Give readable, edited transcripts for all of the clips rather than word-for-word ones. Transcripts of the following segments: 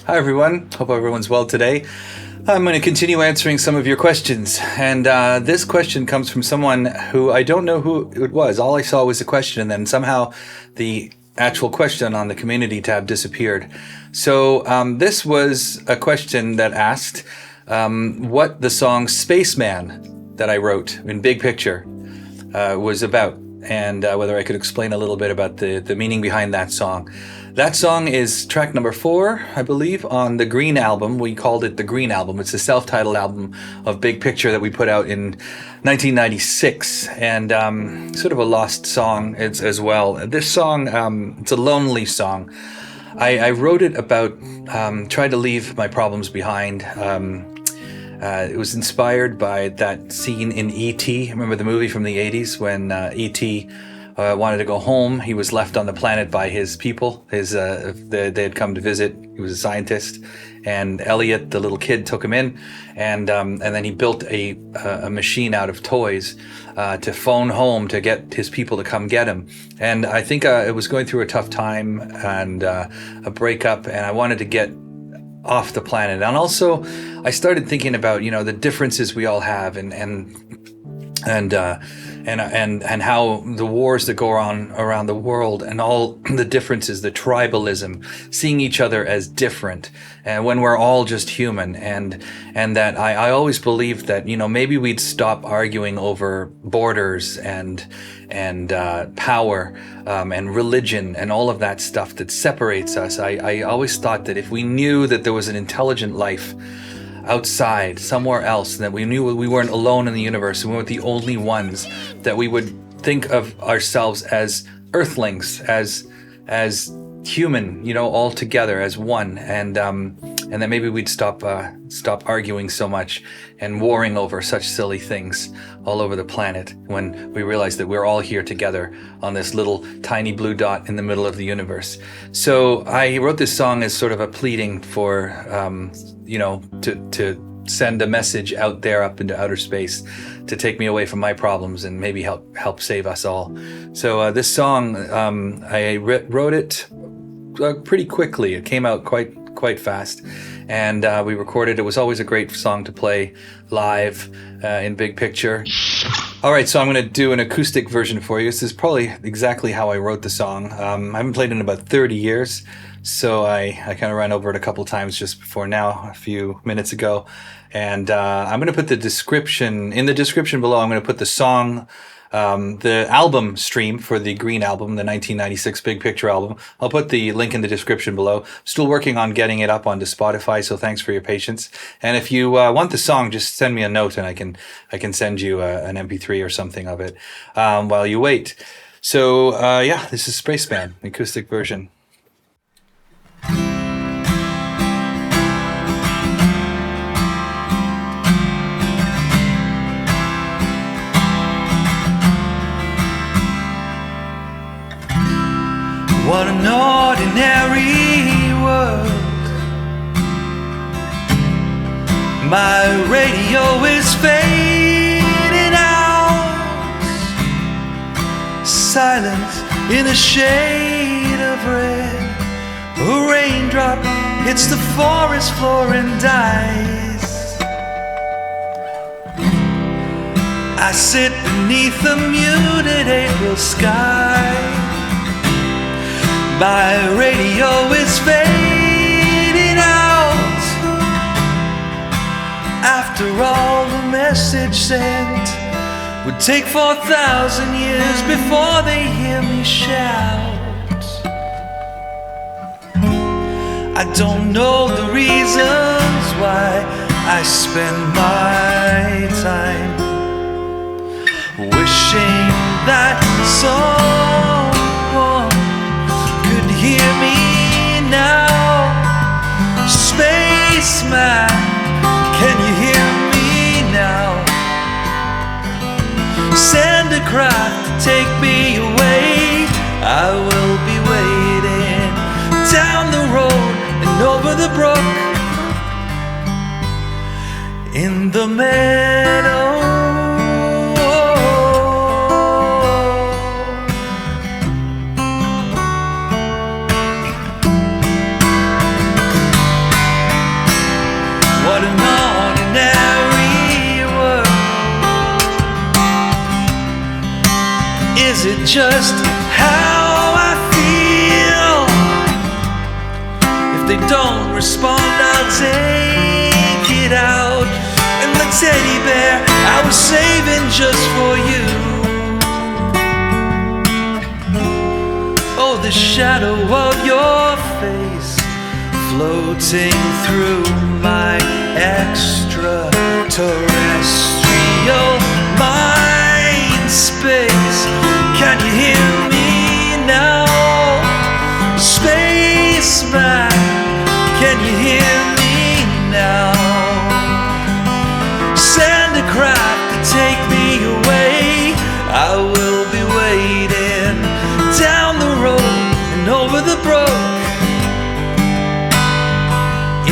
Hi everyone, hope everyone's well today. I'm going to continue answering some of your questions, and this question comes from someone who I don't know who it was. All I saw was the question, and then somehow the actual question on the community tab disappeared. So this was a question that asked what the song Spaceman that I wrote in Big Picture was about, and whether I could explain a little bit about the meaning behind that song. That song is track number 4, I believe, on the Green Album. We called it the Green Album. It's a self-titled album of Big Picture that we put out in 1996, and sort of a lost song as well. This song, it's a lonely song. I wrote it about trying to leave my problems behind. It was inspired by that scene in E.T. Remember the movie from the 80s when E.T. Wanted to go home. He was left on the planet by his people. They had come to visit. He was a scientist, and Elliot, the little kid, took him in, and then he built a machine out of toys to phone home to get his people to come get him. And I think it was going through a tough time and a breakup, and I wanted to get off the planet. And also, I started thinking about the differences we all have, and how the wars that go on around the world and all the differences, the tribalism, seeing each other as different, and when we're all just human, and that I always believed that maybe we'd stop arguing over borders and power and religion and all of that stuff that separates us. I always thought that if we knew that there was an intelligent life outside, somewhere else, and that we knew we weren't alone in the universe, and we weren't the only ones, that we would think of ourselves as earthlings, as human, all together as one, and that maybe we'd stop arguing so much and warring over such silly things all over the planet when we realize that we're all here together on this little tiny blue dot in the middle of the universe. So I wrote this song as sort of a pleading for to send a message out there up into outer space to take me away from my problems and maybe help save us all. So this song, I wrote it pretty quickly. It came out quite fast, and we recorded. It was always a great song to play live in Big Picture. All right, so I'm going to do an acoustic version for you. This is probably exactly how I wrote the song. I haven't played it in about 30 years, so I kind of ran over it a couple times just before now, a few minutes ago. And I'm going to put in the description below, I'm going to put the song, the album stream for the Green Album, the 1996 Big Picture album. I'll put the link in the description below. Still working on getting it up onto Spotify, so thanks for your patience. And if you want the song, just send me a note and I can send you an MP3 or something of it while you wait. So this is Spaceman, acoustic version. What an ordinary world. My radio is fading out. Silence in a shade of red. A raindrop hits the forest floor and dies. I sit beneath the muted April sky. My radio is fading out. After all, the message sent would take 4,000 years before they hear me shout. I don't know the reasons why I spend my time wishing that someone could hear me now. Spaceman, can you hear me now? Send a craft to take me away. I will be waiting down the road and over the brook, in the meadow. just how I feel. If they don't respond, I'll take it out. And the teddy bear I was saving just for you. Oh, the shadow of your face floating through my extraterrestrial mind space. Can you hear me now? Spaceman, can you hear me now? Send a craft to take me away. I will be waiting down the road and over the brook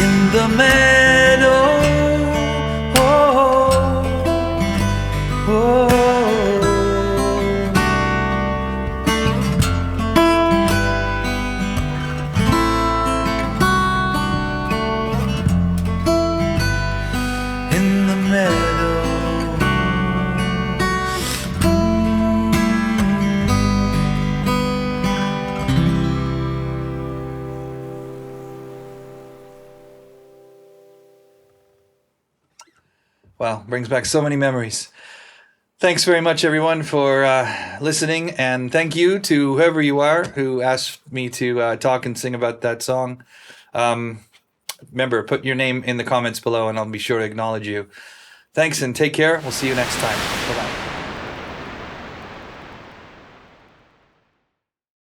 in the meadow. In the meadow. Wow, brings back so many memories. Thanks very much, everyone, for listening, and thank you to whoever you are who asked me to talk and sing about that song. Remember, put your name in the comments below, and I'll be sure to acknowledge you. Thanks, and take care. We'll see you next time. Bye-bye.